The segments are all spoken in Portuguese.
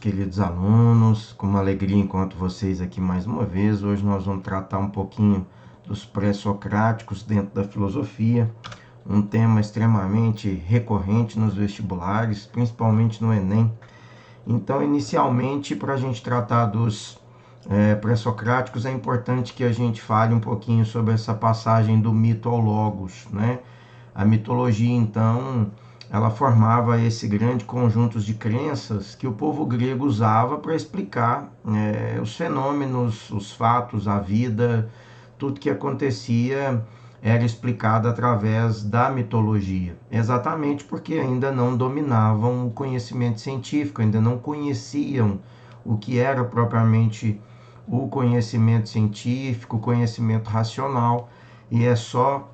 queridos alunos, com uma alegria encontro vocês aqui mais uma vez. Hoje nós vamos tratar um pouquinho dos pré-socráticos dentro da filosofia, um tema extremamente recorrente nos vestibulares, principalmente no Enem. Então, inicialmente, para a gente tratar dos pré-socráticos, é importante que a gente fale um pouquinho sobre essa passagem do mito ao logos, né? A mitologia, então, ela formava esse grande conjunto de crenças que o povo grego usava para explicar os fenômenos, os fatos, a vida, tudo que acontecia era explicado através da mitologia, exatamente porque ainda não dominavam o conhecimento científico, ainda não conheciam o que era propriamente o conhecimento científico, o conhecimento racional, e é só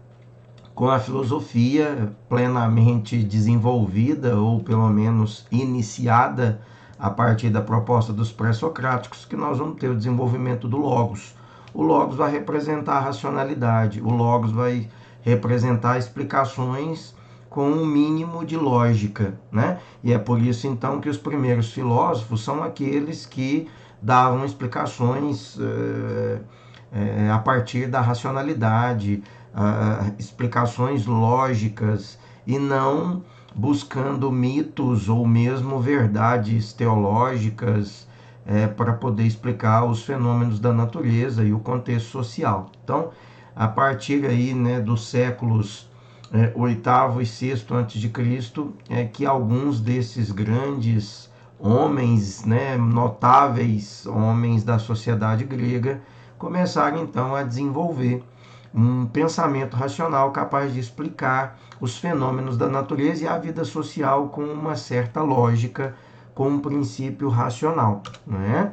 com a filosofia plenamente desenvolvida, ou pelo menos iniciada a partir da proposta dos pré-socráticos, que nós vamos ter o desenvolvimento do logos. O logos vai representar a racionalidade, o logos vai representar explicações com um mínimo de lógica, né? E é por isso então que os primeiros filósofos são aqueles que davam explicações a partir da racionalidade, explicações lógicas, e não buscando mitos ou mesmo verdades teológicas para poder explicar os fenômenos da natureza e o contexto social. Então, a partir aí, né, dos séculos oitavo e sexto antes de Cristo, é que alguns desses grandes homens, né, notáveis homens da sociedade grega, começaram então a desenvolver um pensamento racional capaz de explicar os fenômenos da natureza e a vida social com uma certa lógica, com um princípio racional, né?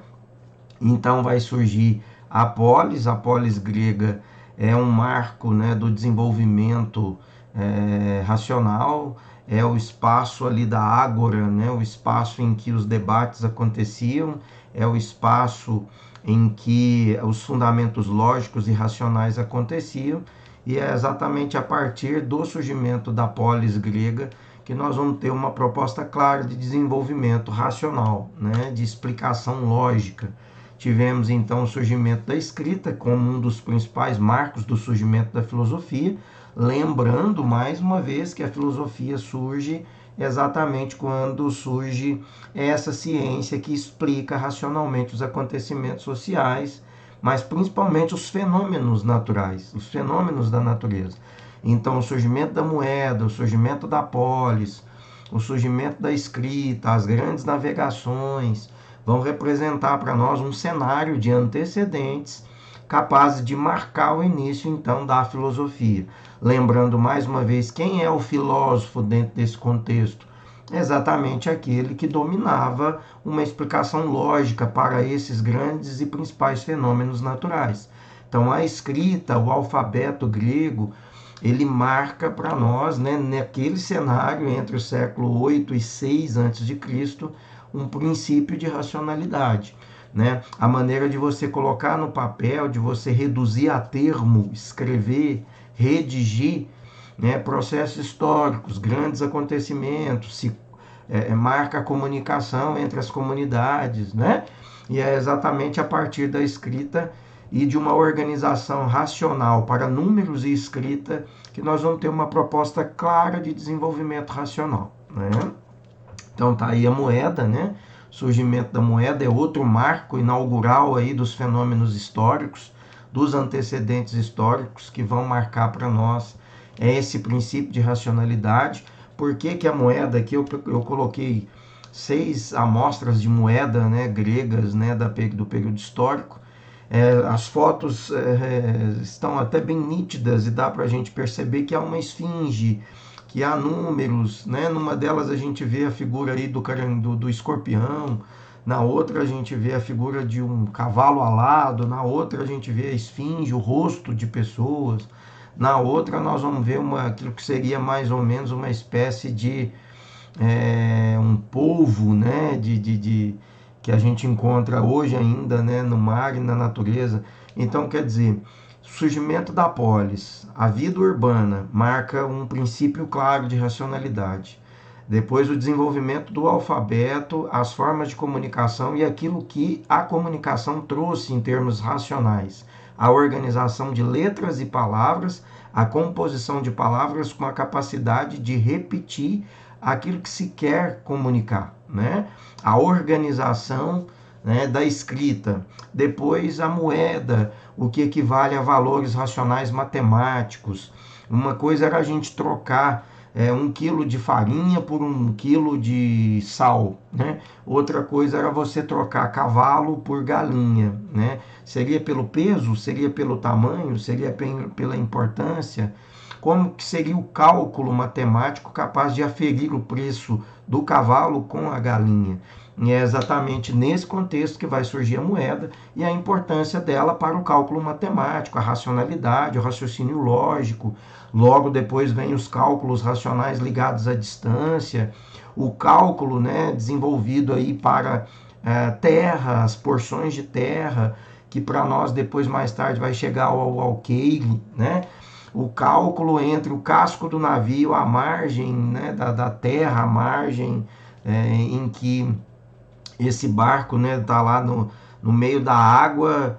Então vai surgir a polis grega é um marco, né, do desenvolvimento racional, é o espaço ali da ágora, né, o espaço em que os debates aconteciam, é o espaço em que os fundamentos lógicos e racionais aconteciam, e é exatamente a partir do surgimento da polis grega que nós vamos ter uma proposta clara de desenvolvimento racional, né, de explicação lógica. Tivemos então o surgimento da escrita como um dos principais marcos do surgimento da filosofia, lembrando mais uma vez que a filosofia surge exatamente quando surge essa ciência que explica racionalmente os acontecimentos sociais, mas principalmente os fenômenos naturais, os fenômenos da natureza. Então, o surgimento da moeda, o surgimento da polis, o surgimento da escrita, as grandes navegações, vão representar para nós um cenário de antecedentes capazes de marcar o início, então, da filosofia. Lembrando, mais uma vez, quem é o filósofo dentro desse contexto? Exatamente aquele que dominava uma explicação lógica para esses grandes e principais fenômenos naturais. Então, a escrita, o alfabeto grego, ele marca para nós, né, naquele cenário entre o século 8 e 6 a.C., um princípio de racionalidade, né? A maneira de você colocar no papel, de você reduzir a termo, escrever, redigir, né, processos históricos, grandes acontecimentos, marca a comunicação entre as comunidades, né? E é exatamente a partir da escrita e de uma organização racional para números e escrita que nós vamos ter uma proposta clara de desenvolvimento racional, né? Então tá aí a moeda, né? O surgimento da moeda é outro marco inaugural aí dos fenômenos históricos, dos antecedentes históricos que vão marcar para nós esse princípio de racionalidade. Por que a moeda, aqui eu coloquei 6 amostras de moeda, né, gregas, né, do período histórico. As fotos estão até bem nítidas e dá para a gente perceber que há uma esfinge, que há números, né? Numa delas a gente vê a figura aí do escorpião, na outra a gente vê a figura de um cavalo alado, na outra a gente vê a esfinge, o rosto de pessoas, na outra nós vamos ver aquilo que seria mais ou menos uma espécie de um polvo, né? Que a gente encontra hoje ainda, né, no mar e na natureza. Então, quer dizer, surgimento da polis, a vida urbana marca um princípio claro de racionalidade. Depois o desenvolvimento do alfabeto, as formas de comunicação e aquilo que a comunicação trouxe em termos racionais. A organização de letras e palavras, a composição de palavras com a capacidade de repetir aquilo que se quer comunicar, né? A organização, né, da escrita. Depois a moeda, o que equivale a valores racionais matemáticos. Uma coisa era a gente trocar 1 quilo de farinha por 1 quilo de sal, né? Outra coisa era você trocar cavalo por galinha, né? Seria pelo peso, seria pelo tamanho, seria pela importância. Como que seria o cálculo matemático capaz de aferir o preço do cavalo com a galinha? E é exatamente nesse contexto que vai surgir a moeda e a importância dela para o cálculo matemático, a racionalidade, o raciocínio lógico. Logo depois vem os cálculos racionais ligados à distância, o cálculo, né, desenvolvido aí para terra, as porções de terra, que para nós depois mais tarde vai chegar ao alqueire, né? O cálculo entre o casco do navio, a margem, né, da terra, a margem em que esse barco, né, tá lá no meio da água,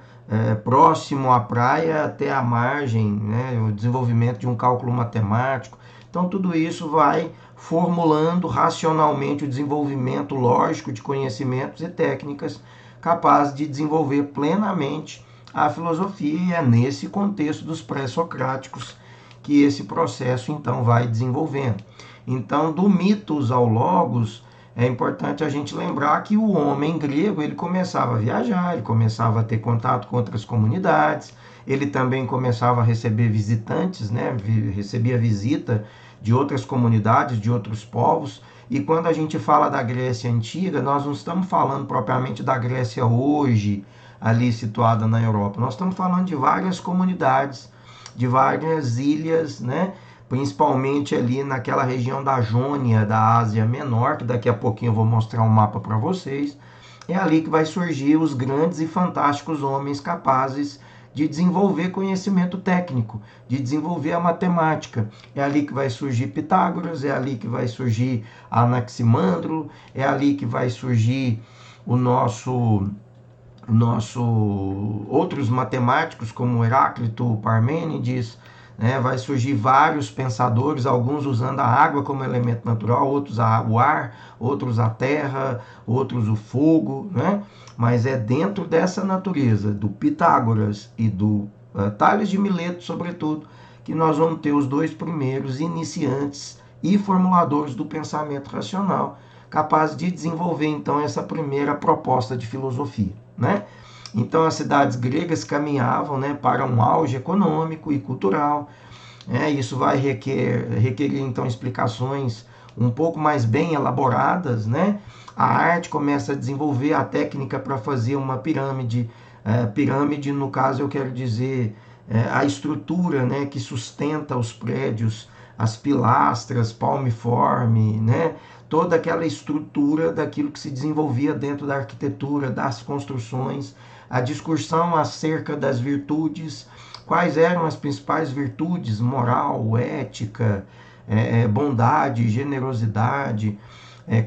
próximo à praia até a margem, né, o desenvolvimento de um cálculo matemático. Então, tudo isso vai formulando racionalmente o desenvolvimento lógico de conhecimentos e técnicas capazes de desenvolver plenamente a filosofia, e é nesse contexto dos pré-socráticos que esse processo, então, vai desenvolvendo. Então, do mitos ao logos, é importante a gente lembrar que o homem grego, ele começava a viajar, ele começava a ter contato com outras comunidades, ele também começava a receber visitantes, né? Recebia visita de outras comunidades, de outros povos. E quando a gente fala da Grécia Antiga, nós não estamos falando propriamente da Grécia hoje, ali situada na Europa. Nós estamos falando de várias comunidades, de várias ilhas, né? Principalmente ali naquela região da Jônia, da Ásia Menor, que daqui a pouquinho eu vou mostrar um mapa para vocês. É ali que vai surgir os grandes e fantásticos homens capazes de desenvolver conhecimento técnico, de desenvolver a matemática. É ali que vai surgir Pitágoras, é ali que vai surgir Anaximandro, é ali que vai surgir o nosso outros matemáticos como Heráclito, Parmênides, né? Vai surgir vários pensadores, alguns usando a água como elemento natural, outros o ar, outros a terra, outros o fogo, né? Mas é dentro dessa natureza, do Pitágoras e do Tales de Mileto, sobretudo, que nós vamos ter os dois primeiros iniciantes e formuladores do pensamento racional, capazes de desenvolver, então, essa primeira proposta de filosofia, né? Então, as cidades gregas caminhavam, né, para um auge econômico e cultural. Isso vai requerer, então, explicações um pouco mais bem elaboradas, né? A arte começa a desenvolver a técnica para fazer uma pirâmide. Pirâmide, no caso, eu quero dizer a estrutura, né, que sustenta os prédios, as pilastras, palmiforme, né? Toda aquela estrutura daquilo que se desenvolvia dentro da arquitetura, das construções, a discussão acerca das virtudes, quais eram as principais virtudes, moral, ética, bondade, generosidade,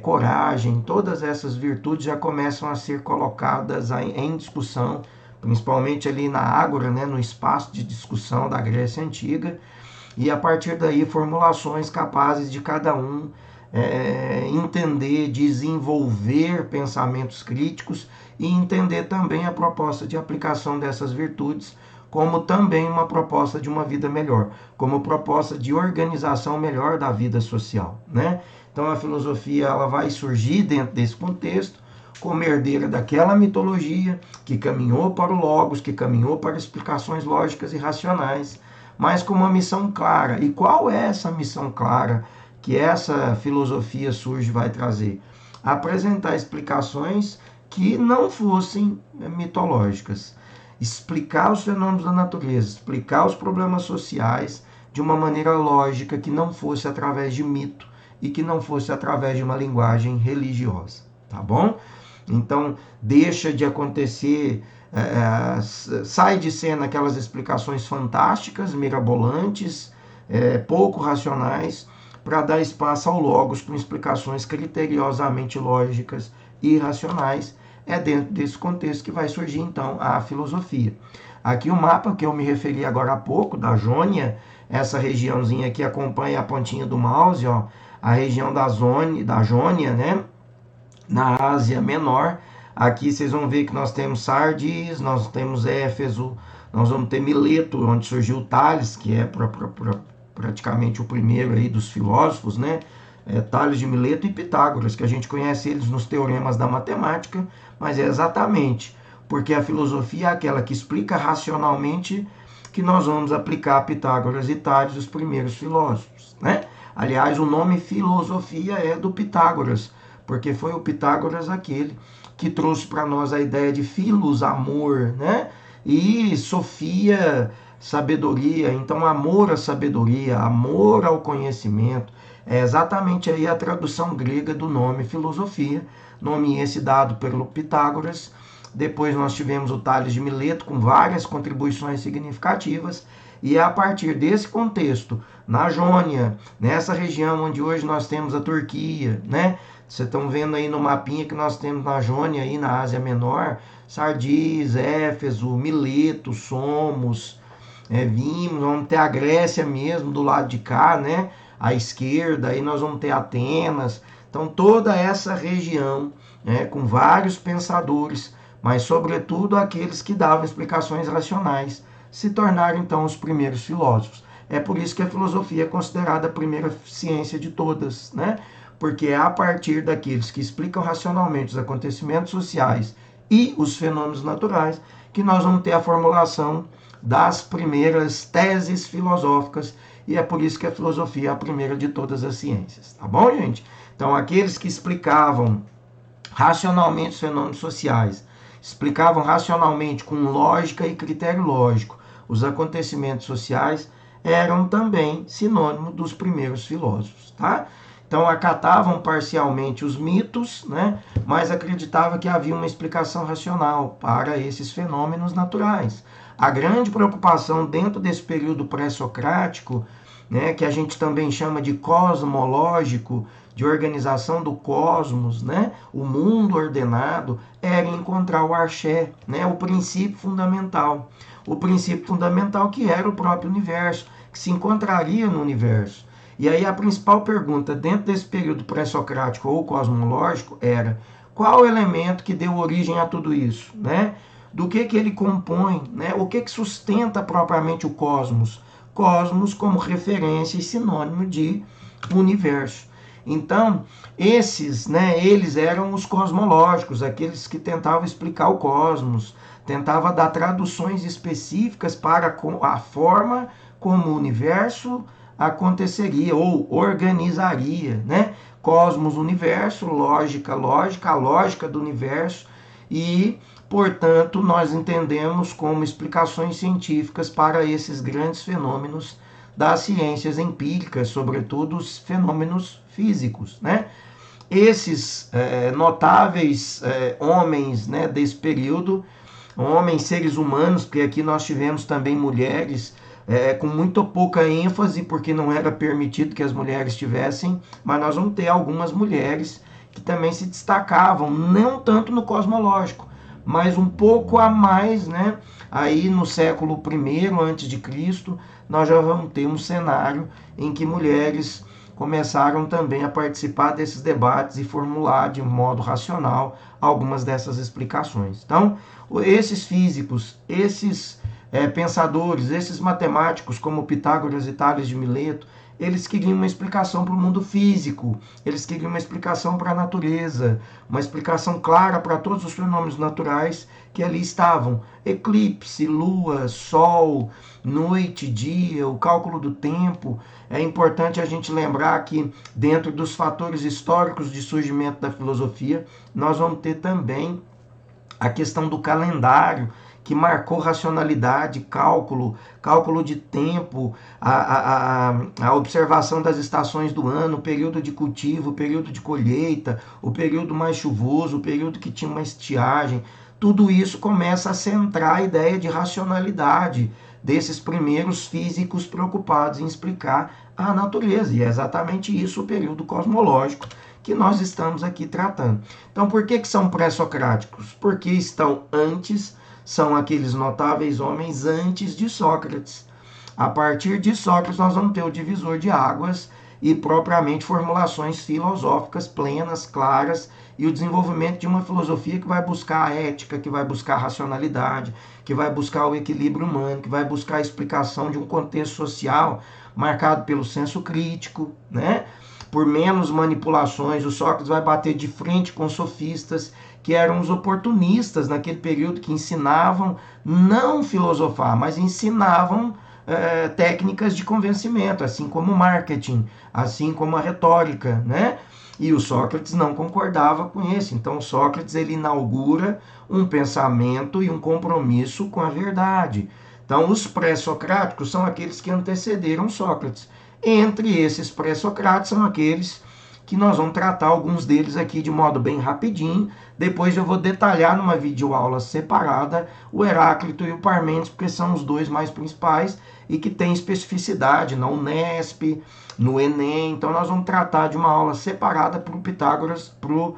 coragem, todas essas virtudes já começam a ser colocadas em discussão, principalmente ali na ágora, né, no espaço de discussão da Grécia Antiga, e a partir daí formulações capazes de cada um entender, desenvolver pensamentos críticos e entender também a proposta de aplicação dessas virtudes como também uma proposta de uma vida melhor, como proposta de organização melhor da vida social, né? Então a filosofia ela vai surgir dentro desse contexto como herdeira daquela mitologia que caminhou para o logos, que caminhou para explicações lógicas e racionais, mas com uma missão clara. E qual é essa missão clara que essa filosofia surge vai trazer? Apresentar explicações que não fossem mitológicas, explicar os fenômenos da natureza, explicar os problemas sociais de uma maneira lógica que não fosse através de mito e que não fosse através de uma linguagem religiosa, tá bom? Então, deixa de acontecer, sai de cena aquelas explicações fantásticas, mirabolantes, pouco racionais, para dar espaço ao logos com explicações criteriosamente lógicas e racionais. É dentro desse contexto que vai surgir, então, a filosofia. Aqui o mapa que eu me referi agora há pouco, da Jônia, essa regiãozinha que acompanha a pontinha do mouse, ó, a região da Jônia, né, na Ásia Menor. Aqui vocês vão ver que nós temos Sardis, nós temos Éfeso, nós vamos ter Mileto, onde surgiu Tales, que é praticamente o primeiro aí dos filósofos, né? Tales de Mileto e Pitágoras, que a gente conhece eles nos teoremas da matemática, mas é exatamente porque a filosofia é aquela que explica racionalmente que nós vamos aplicar Pitágoras e Tales, os primeiros filósofos, né? Aliás, o nome filosofia é do Pitágoras, porque foi o Pitágoras aquele que trouxe para nós a ideia de filos, amor, né? E sofia, sabedoria. Então, amor à sabedoria, amor ao conhecimento, é exatamente aí a tradução grega do nome filosofia, nome esse dado pelo Pitágoras. Depois nós tivemos o Tales de Mileto com várias contribuições significativas, e é a partir desse contexto, na Jônia, nessa região onde hoje nós temos a Turquia, né? Vocês estão vendo aí no mapinha que nós temos na Jônia, aí na Ásia Menor, Sardis, Éfeso, Mileto, Somos, vimos, vamos ter a Grécia mesmo do lado de cá, né? À esquerda, aí nós vamos ter Atenas. Então toda essa região, né, com vários pensadores, mas sobretudo aqueles que davam explicações racionais, se tornaram então os primeiros filósofos. É por isso que a filosofia é considerada a primeira ciência de todas, né? Porque é a partir daqueles que explicam racionalmente os acontecimentos sociais e os fenômenos naturais que nós vamos ter a formulação das primeiras teses filosóficas, e é por isso que a filosofia é a primeira de todas as ciências, tá bom, gente? Então, aqueles que explicavam racionalmente os fenômenos sociais, explicavam racionalmente com lógica e critério lógico os acontecimentos sociais, eram também sinônimo dos primeiros filósofos, tá? Então acatavam parcialmente os mitos, né? Mas acreditavam que havia uma explicação racional para esses fenômenos naturais. A grande preocupação dentro desse período pré-socrático, né, que a gente também chama de cosmológico, de organização do cosmos, né, o mundo ordenado, era encontrar o arché, né, o princípio fundamental. O princípio fundamental que era o próprio universo, que se encontraria no universo. E aí a principal pergunta dentro desse período pré-socrático ou cosmológico era: qual o elemento que deu origem a tudo isso, né? Do que ele compõe, né? O que sustenta propriamente o cosmos? Cosmos como referência e sinônimo de universo. Então, esses, né, eles eram os cosmológicos, aqueles que tentavam explicar o cosmos, tentavam dar traduções específicas para a forma como o universo aconteceria ou organizaria, né? Cosmos, universo, lógica, a lógica do universo, e, portanto, nós entendemos como explicações científicas para esses grandes fenômenos das ciências empíricas, sobretudo os fenômenos físicos, né? Esses notáveis homens, né, desse período, homens, seres humanos, porque aqui nós tivemos também mulheres, com muito pouca ênfase, porque não era permitido que as mulheres tivessem, mas nós vamos ter algumas mulheres que também se destacavam, não tanto no cosmológico, mas um pouco a mais, né? Aí no século I antes de Cristo, nós já vamos ter um cenário em que mulheres começaram também a participar desses debates e formular de modo racional algumas dessas explicações. Então, esses físicos, esses pensadores, esses matemáticos como Pitágoras e Tales de Mileto, eles queriam uma explicação para o mundo físico, eles queriam uma explicação para a natureza, uma explicação clara para todos os fenômenos naturais que ali estavam: eclipse, lua, sol, noite, dia, o cálculo do tempo. É importante a gente lembrar que dentro dos fatores históricos de surgimento da filosofia, nós vamos ter também a questão do calendário, que marcou racionalidade, cálculo de tempo, a observação das estações do ano, o período de cultivo, o período de colheita, o período mais chuvoso, o período que tinha uma estiagem. Tudo isso começa a centrar a ideia de racionalidade desses primeiros físicos preocupados em explicar à natureza. E é exatamente isso o período cosmológico que nós estamos aqui tratando. Então, por que são pré-socráticos? Porque estão antes, são aqueles notáveis homens antes de Sócrates. A partir de Sócrates, nós vamos ter o divisor de águas e propriamente formulações filosóficas plenas, claras, e o desenvolvimento de uma filosofia que vai buscar a ética, que vai buscar a racionalidade, que vai buscar o equilíbrio humano, que vai buscar a explicação de um contexto social marcado pelo senso crítico, né? Por menos manipulações. O Sócrates vai bater de frente com os sofistas, que eram os oportunistas naquele período, que ensinavam não filosofar, mas ensinavam técnicas de convencimento, assim como o marketing, assim como a retórica, né? E o Sócrates não concordava com isso. Então, Sócrates ele inaugura um pensamento e um compromisso com a verdade. Então, os pré-socráticos são aqueles que antecederam Sócrates. Entre esses pré-socráticos são aqueles que nós vamos tratar alguns deles aqui de modo bem rapidinho. Depois eu vou detalhar numa videoaula separada o Heráclito e o Parmênides, porque são os dois mais principais e que têm especificidade na Unesp, no Enem. Então nós vamos tratar de uma aula separada para o Pitágoras, para o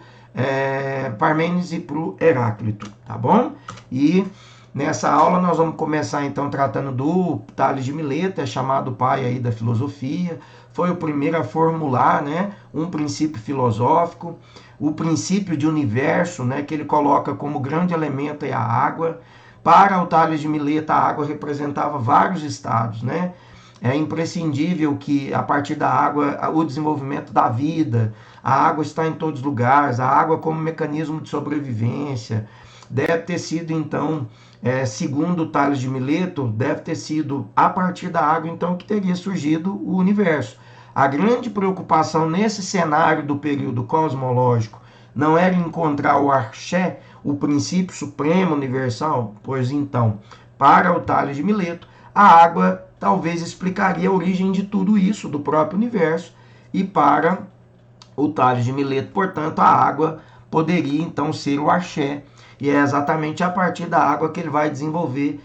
Parmênides e para o Heráclito, tá bom? E nessa aula nós vamos começar então tratando do Tales de Mileto, é chamado pai aí da filosofia, foi o primeiro a formular, né, um princípio filosófico, o princípio de universo, né, que ele coloca como grande elemento é a água. Para o Tales de Mileto, a água representava vários estados, né? É imprescindível que, a partir da água, o desenvolvimento da vida, a água está em todos os lugares, a água como mecanismo de sobrevivência, deve ter sido, então, segundo Tales de Mileto, deve ter sido a partir da água, então, que teria surgido o universo. A grande preocupação nesse cenário do período cosmológico não era encontrar o axé, o princípio supremo universal, pois então, para o Tales de Mileto, a água talvez explicaria a origem de tudo isso, do próprio universo, e para o Tales de Mileto, portanto, a água poderia então ser o axé, e é exatamente a partir da água que ele vai desenvolver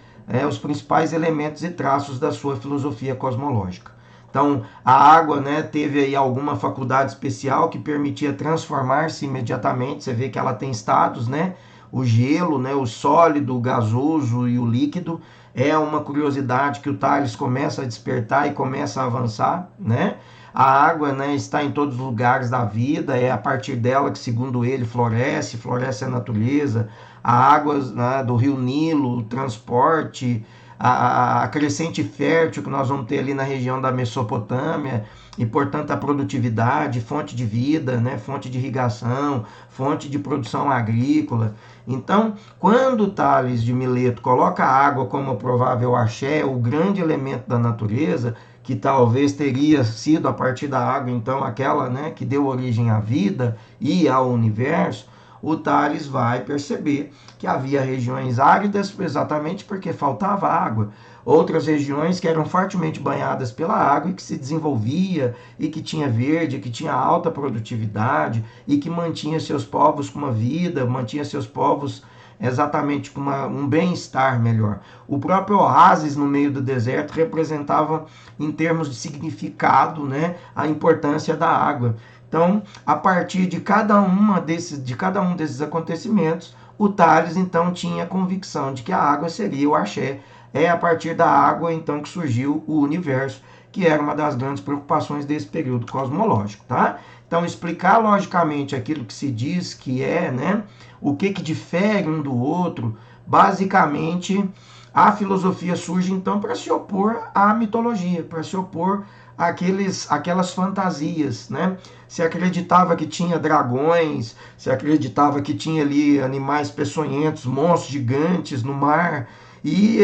os principais elementos e traços da sua filosofia cosmológica. Então, a água, né, teve aí alguma faculdade especial que permitia transformar-se imediatamente. Você vê que ela tem estados, né? O gelo, né, o sólido, o gasoso e o líquido. É uma curiosidade que o Tales começa a despertar e começa a avançar, né? A água, né, está em todos os lugares da vida, é a partir dela que, segundo ele, floresce a natureza. A água, né, do rio Nilo, o transporte, a crescente fértil que nós vamos ter ali na região da Mesopotâmia, e, portanto, a produtividade, fonte de vida, né, fonte de irrigação, fonte de produção agrícola. Então, quando Tales de Mileto coloca a água como provável axé, o grande elemento da natureza, que talvez teria sido a partir da água, então, aquela, né, que deu origem à vida e ao universo, o Tales vai perceber que havia regiões áridas exatamente porque faltava água. Outras regiões que eram fortemente banhadas pela água e que se desenvolvia e que tinha verde, que tinha alta produtividade e que mantinha seus povos com uma vida, mantinha seus povos exatamente com um bem-estar melhor. O próprio oásis no meio do deserto representava, em termos de significado, né, a importância da água. Então, a partir de cada um desses acontecimentos, o Tales então tinha a convicção de que a água seria o axé. É a partir da água então que surgiu o universo, que era uma das grandes preocupações desse período cosmológico, tá? Então, explicar logicamente aquilo que se diz que é, né, o que difere um do outro, basicamente a filosofia surge então para se opor à mitologia, para se opor aquelas fantasias, né? Se acreditava que tinha dragões, se acreditava que tinha ali animais peçonhentos, monstros gigantes no mar, e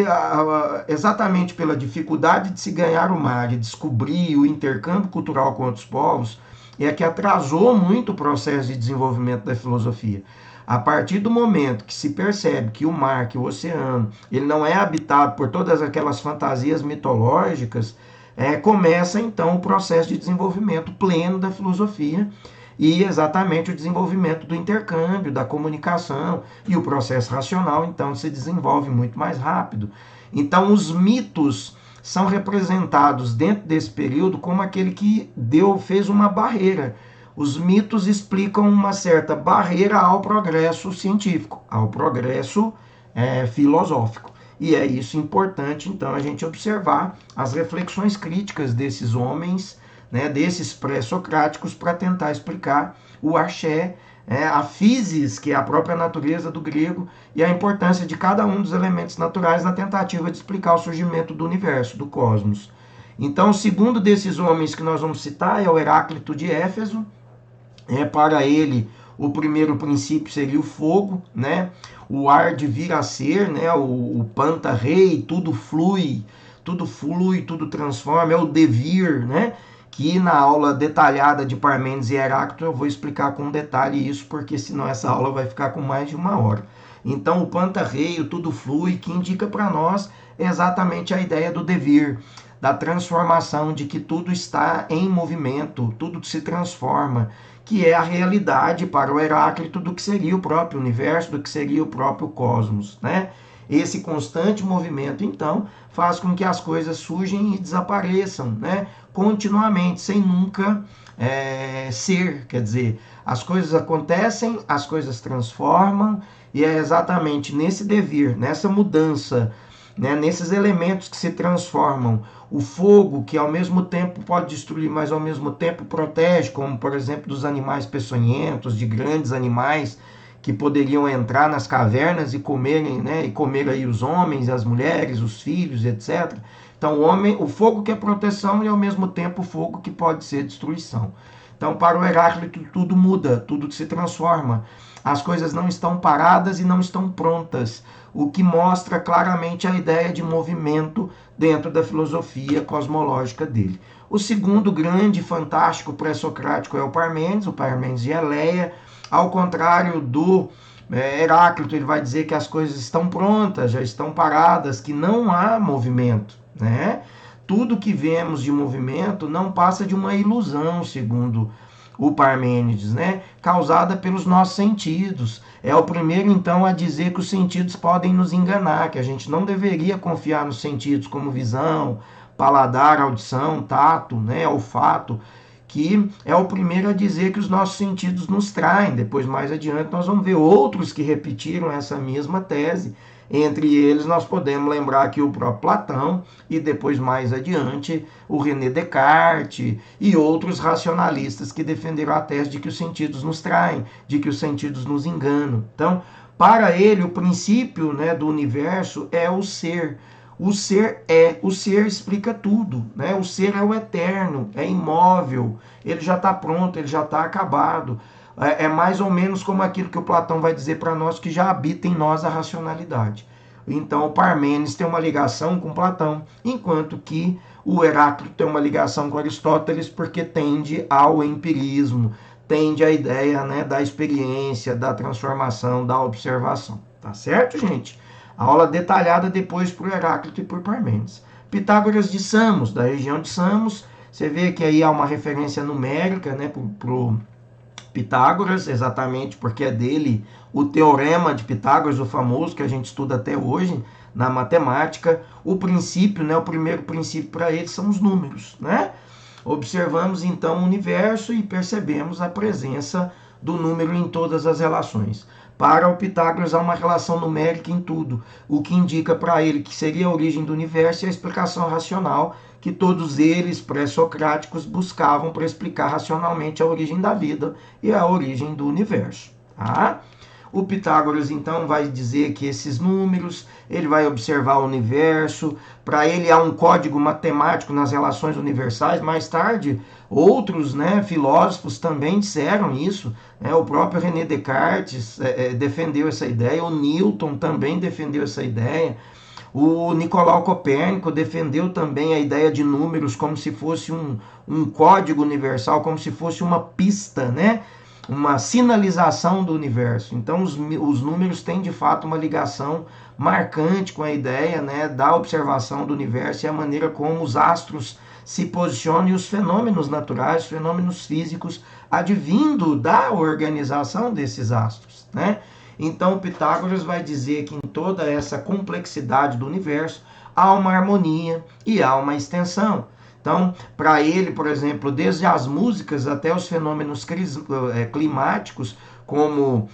exatamente pela dificuldade de se ganhar o mar e descobrir o intercâmbio cultural com outros povos, é que atrasou muito o processo de desenvolvimento da filosofia. A partir do momento que se percebe que o mar, que o oceano, ele não é habitado por todas aquelas fantasias mitológicas, começa então o processo de desenvolvimento pleno da filosofia e exatamente o desenvolvimento do intercâmbio, da comunicação, e o processo racional então se desenvolve muito mais rápido. Então os mitos são representados dentro desse período como aquele que fez uma barreira. Os mitos explicam uma certa barreira ao progresso científico, ao progresso filosófico. E é isso importante, então, a gente observar as reflexões críticas desses homens, né, desses pré-socráticos, para tentar explicar o axé, a physis, que é a própria natureza do grego, e a importância de cada um dos elementos naturais na tentativa de explicar o surgimento do universo, do cosmos. Então, o segundo desses homens que nós vamos citar é o Heráclito de Éfeso. Para ele, o primeiro princípio seria o fogo, né? O ar de vir a ser, né? O panta rei, tudo flui, tudo transforma, é o devir, né? Que na aula detalhada de Parmênides e Heráclito eu vou explicar com detalhe isso, porque senão essa aula vai ficar com mais de 1 hora. Então o panta rei, o tudo flui, que indica para nós exatamente a ideia do devir, da transformação, de que tudo está em movimento, tudo se transforma, que é a realidade para o Heráclito do que seria o próprio universo, do que seria o próprio cosmos, né? Esse constante movimento, então, faz com que as coisas surjam e desapareçam, né? Continuamente, sem nunca ser. Quer dizer, as coisas acontecem, as coisas transformam, e é exatamente nesse devir, nessa mudança, né, nesses elementos que se transformam, o fogo, que ao mesmo tempo pode destruir, mas ao mesmo tempo protege, como por exemplo dos animais peçonhentos, de grandes animais que poderiam entrar nas cavernas e comerem, né, e comer aí os homens, as mulheres, os filhos, etc. Então o fogo que é proteção e ao mesmo tempo o fogo que pode ser destruição. Então para o Heráclito tudo muda, tudo se transforma. As coisas não estão paradas e não estão prontas, o que mostra claramente a ideia de movimento dentro da filosofia cosmológica dele. O segundo grande, fantástico pré-socrático é o Parmênides de Eleia. Ao contrário do Heráclito, ele vai dizer que as coisas estão prontas, já estão paradas, que não há movimento, né? Tudo que vemos de movimento não passa de uma ilusão, segundo o Parmênides, né? Causada pelos nossos sentidos. É o primeiro, então, a dizer que os sentidos podem nos enganar, que a gente não deveria confiar nos sentidos como visão, paladar, audição, tato, né? Olfato, que é o primeiro a dizer que os nossos sentidos nos traem. Depois, mais adiante, nós vamos ver outros que repetiram essa mesma tese. Entre eles, nós podemos lembrar aqui o próprio Platão e depois, mais adiante, o René Descartes e outros racionalistas que defenderam a tese de que os sentidos nos traem, de que os sentidos nos enganam. Então, para ele, o princípio, né, do universo é o ser. O ser explica tudo, né? O ser é o eterno, é imóvel, ele já está pronto, ele já está acabado. É mais ou menos como aquilo que o Platão vai dizer para nós, que já habita em nós a racionalidade. Então o Parmênides tem uma ligação com Platão, enquanto que o Heráclito tem uma ligação com Aristóteles, porque tende ao empirismo, tende à ideia, né, da experiência, da transformação, da observação. Tá certo, gente? A aula detalhada depois por Heráclito e por Parmênides. Pitágoras de Samos, da região de Samos. Você vê que aí há uma referência numérica, né, para o Pitágoras, exatamente porque é dele o teorema de Pitágoras, o famoso, que a gente estuda até hoje na matemática. O princípio, né, o primeiro princípio para ele são os números, né? Observamos então o universo e percebemos a presença do número em todas as relações. Para o Pitágoras há uma relação numérica em tudo, o que indica para ele que seria a origem do universo e a explicação racional que todos eles, pré-socráticos, buscavam para explicar racionalmente a origem da vida e a origem do universo. Tá? O Pitágoras, então, vai dizer que esses números, ele vai observar o universo, para ele há um código matemático nas relações universais. Mais tarde, outros, né, filósofos também disseram isso, né? O próprio René Descartes defendeu essa ideia, o Newton também defendeu essa ideia, o Nicolau Copérnico defendeu também a ideia de números como se fosse um código universal, como se fosse uma pista, né? Uma sinalização do universo. Então os números têm de fato uma ligação marcante com a ideia, né, da observação do universo e a maneira como os astros se posicionam e os fenômenos naturais, os fenômenos físicos advindo da organização desses astros, né? Então Pitágoras vai dizer que em toda essa complexidade do universo há uma harmonia e há uma extensão. Então, para ele, por exemplo, desde as músicas até os fenômenos climáticos, como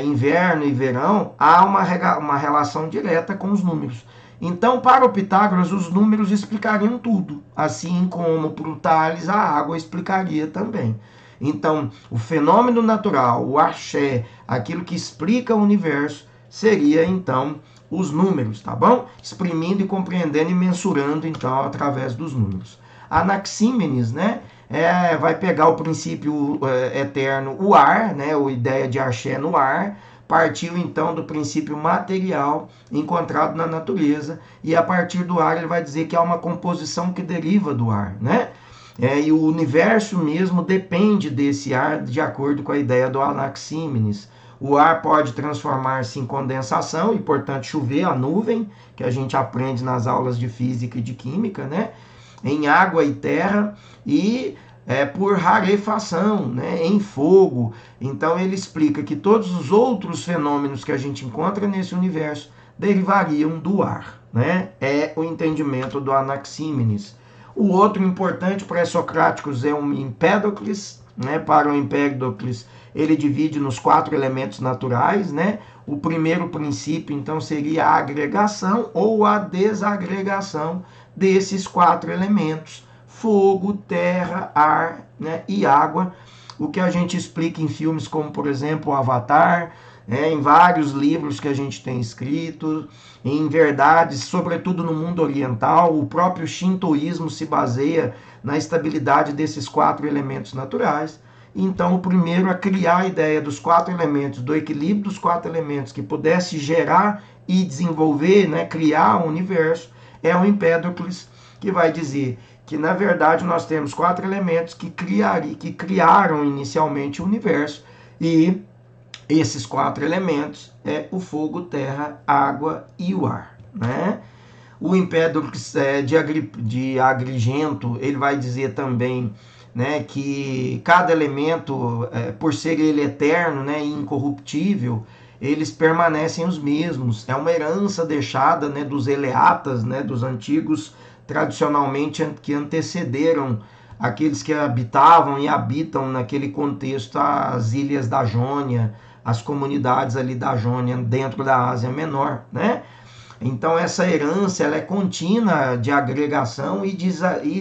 inverno e verão, há uma relação direta com os números. Então, para o Pitágoras, os números explicariam tudo, assim como para o Tales a água explicaria também. Então, o fenômeno natural, o axé, aquilo que explica o universo, seria então os números, tá bom? Exprimindo e compreendendo e mensurando então através dos números. Anaxímenes, né, vai pegar o princípio eterno, o ar, né, a ideia de axé no ar, partiu então do princípio material encontrado na natureza, e a partir do ar ele vai dizer que há uma composição que deriva do ar, né? E o universo mesmo depende desse ar, de acordo com a ideia do Anaxímenes. O ar pode transformar-se em condensação e, portanto, chover, a nuvem, que a gente aprende nas aulas de física e de química, né? Em água e terra, e por rarefação, né? Em fogo. Então ele explica que todos os outros fenômenos que a gente encontra nesse universo derivariam do ar, né? É o entendimento do Anaxímenes. O outro importante pré-socráticos é o Empédocles, né? Para o Empédocles, ele divide nos 4 elementos naturais, né? O primeiro princípio, então, seria a agregação ou a desagregação desses 4 elementos: fogo, terra, ar, né? E água. O que a gente explica em filmes como, por exemplo, o Avatar, em vários livros que a gente tem escrito, em verdades, sobretudo no mundo oriental. O próprio shintoísmo se baseia na estabilidade desses 4 elementos naturais. Então, o primeiro a criar a ideia dos 4 elementos, do equilíbrio dos 4 elementos, que pudesse gerar e desenvolver, né, criar um universo, é o Empédocles, que vai dizer que, na verdade, nós temos 4 elementos que criaram inicialmente o universo, e esses 4 elementos é o fogo, terra, água e o ar, né? O Empédocles de Agrigento, ele vai dizer também, né, que cada elemento, por ser ele eterno, né, e incorruptível, eles permanecem os mesmos. É uma herança deixada, né, dos eleatas, né, dos antigos, tradicionalmente, que antecederam aqueles que habitavam e habitam naquele contexto as ilhas da Jônia, as comunidades ali da Jônia, dentro da Ásia Menor, né? Então, essa herança ela é contínua de agregação e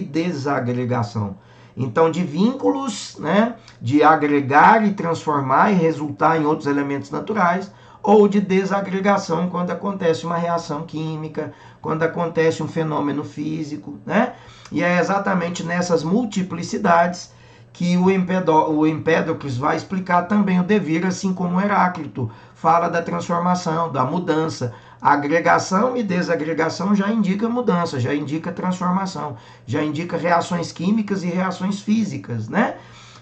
desagregação. Então, de vínculos, né, de agregar e transformar e resultar em outros elementos naturais, ou de desagregação, quando acontece uma reação química, quando acontece um fenômeno físico, né? E é exatamente nessas multiplicidades que o Empédocles vai explicar também o devir, assim como o Heráclito fala da transformação, da mudança. Agregação e desagregação já indica mudança, já indica transformação, já indica reações químicas e reações físicas, né?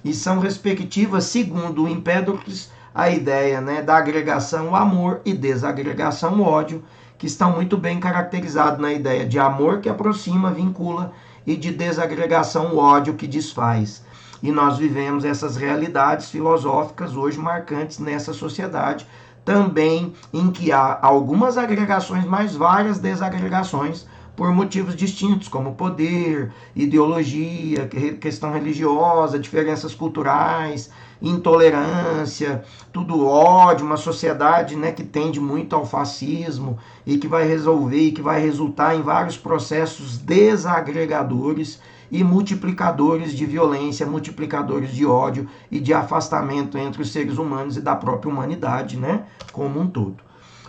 E são respectivas, segundo o Empédocles, a ideia, né, da agregação, o amor, e desagregação, o ódio, que estão muito bem caracterizados na ideia de amor, que aproxima, vincula, e de desagregação, o ódio, que desfaz. E nós vivemos essas realidades filosóficas hoje marcantes nessa sociedade, também em que há algumas agregações, mas várias desagregações, por motivos distintos, como poder, ideologia, questão religiosa, diferenças culturais, intolerância, tudo ódio, uma sociedade, né, que tende muito ao fascismo e que vai resolver e que vai resultar em vários processos desagregadores e multiplicadores de violência, multiplicadores de ódio e de afastamento entre os seres humanos e da própria humanidade, né, como um todo.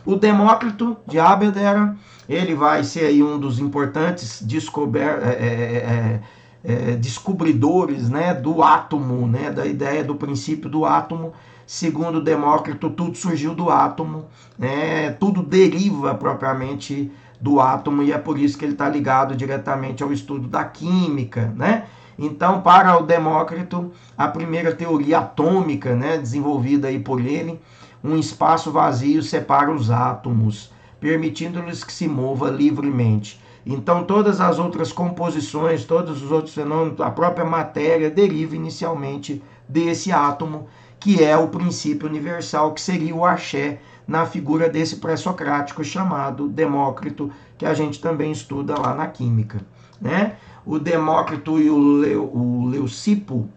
O Demócrito de Abdera, ele vai ser aí um dos importantes descobridores, né, do átomo, né, da ideia do princípio do átomo. Segundo Demócrito, tudo surgiu do átomo, né, tudo deriva propriamente do átomo, e é por isso que ele está ligado diretamente ao estudo da química, né? Então, para o Demócrito, a primeira teoria atômica, né, desenvolvida aí por ele, um espaço vazio separa os átomos, permitindo-lhes que se mova livremente. Então, todas as outras composições, todos os outros fenômenos, a própria matéria deriva inicialmente desse átomo, que é o princípio universal, que seria o axé, na figura desse pré-socrático chamado Demócrito, que a gente também estuda lá na química, né? O Demócrito e o Leucipo,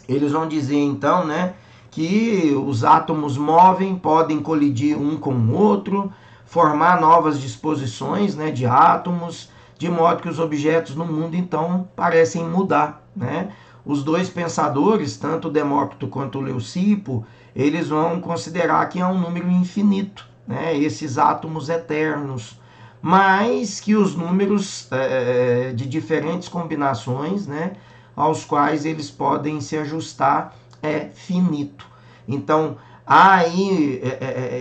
eles vão dizer então, né, que os átomos movem, podem colidir um com o outro, formar novas disposições, né, de átomos, de modo que os objetos no mundo então parecem mudar, né? Os dois pensadores, tanto o Demócrito quanto o Leucipo, eles vão considerar que é um número infinito, né, esses átomos eternos, mas que os números de diferentes combinações, né, aos quais eles podem se ajustar, é finito. Então, aí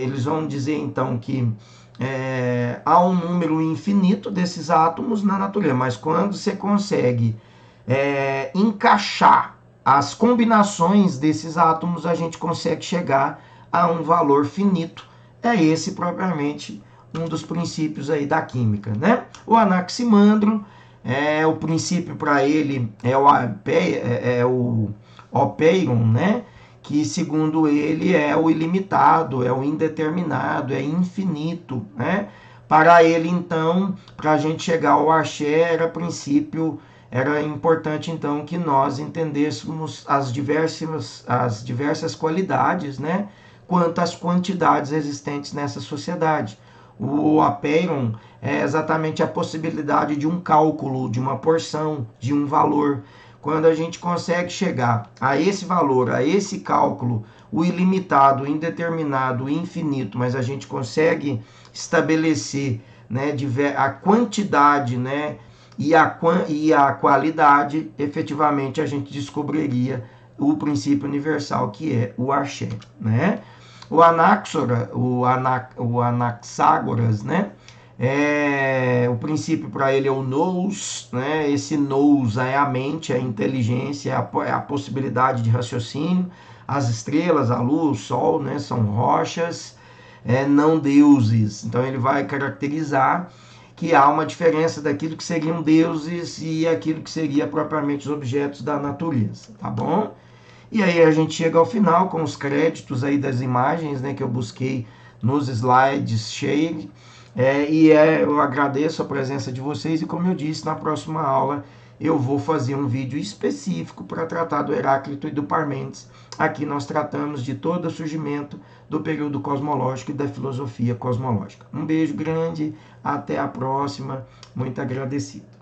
eles vão dizer então que há um número infinito desses átomos na natureza, mas quando você consegue encaixar as combinações desses átomos, a gente consegue chegar a um valor finito. É esse propriamente um dos princípios aí da química, né? O Anaximandro, o princípio para ele é o opeiron, né? Que segundo ele é o ilimitado, é o indeterminado, é infinito, né? Para ele, então, para a gente chegar ao axé, era importante, então, que nós entendêssemos as diversas qualidades, né? Quanto às quantidades existentes nessa sociedade. O opeiron é exatamente a possibilidade de um cálculo, de uma porção, de um valor. Quando a gente consegue chegar a esse valor, a esse cálculo, o ilimitado, o indeterminado, o infinito, mas a gente consegue estabelecer, né, a quantidade, né, e a qualidade, efetivamente a gente descobriria o princípio universal, que é o axé, né? O Anaxágoras, né? O princípio para ele é o nous, né? Esse nous é a mente, é a inteligência, é a possibilidade de raciocínio. As estrelas, a luz, o sol, né? São rochas, não deuses. Então ele vai caracterizar que há uma diferença daquilo que seriam deuses e aquilo que seria propriamente os objetos da natureza, tá bom? E aí a gente chega ao final com os créditos aí das imagens, né, que eu busquei nos slides cheios. Eu agradeço a presença de vocês e, como eu disse, na próxima aula eu vou fazer um vídeo específico para tratar do Heráclito e do Parmênides. Aqui nós tratamos de todo o surgimento do período cosmológico e da filosofia cosmológica. Um beijo grande, até a próxima, muito agradecido.